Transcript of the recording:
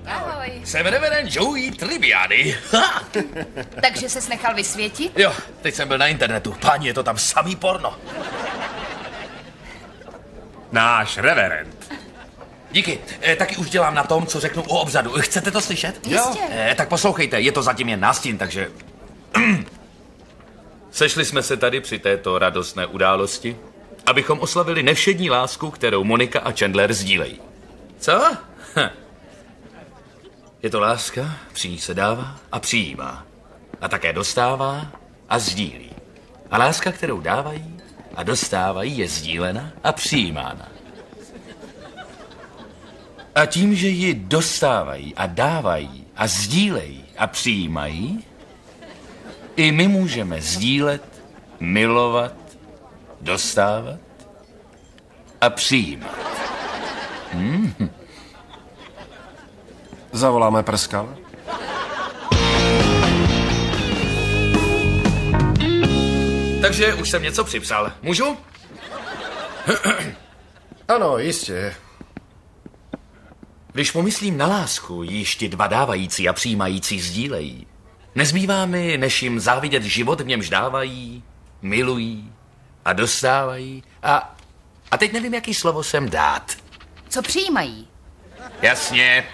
Ahoj. Jsem reverend Joey Tribbiani. Takže ses nechal vysvětit? Jo, teď jsem byl na internetu. Páni, je to tam samý porno. Náš reverend. Díky. Taky už dělám na tom, co řeknu o obřadu. Chcete to slyšet? Jistě. Tak poslouchejte, je to zatím jen nástin, takže... Sešli jsme se tady při této radostné události, abychom oslavili nevšední lásku, kterou Monika a Chandler sdílejí. Co? Je to láska, při ní se dává a přijímá. A také dostává a sdílí. A láska, kterou dávají a dostávají, je sdílena a přijímána. A tím, že ji dostávají a dávají a sdílejí a přijímají, i my můžeme sdílet, milovat, dostávat a přijímat. Zavoláme prskal. Takže už jsem něco připsal. Můžu? Ano, jistě. Když pomyslím na lásku, již ti dva dávající a přijímající sdílejí, nezbývá mi, než jim závidět život, v němž dávají, milují a dostávají a teď nevím, jaký slovo sem dát. Co přijímají? Jasně,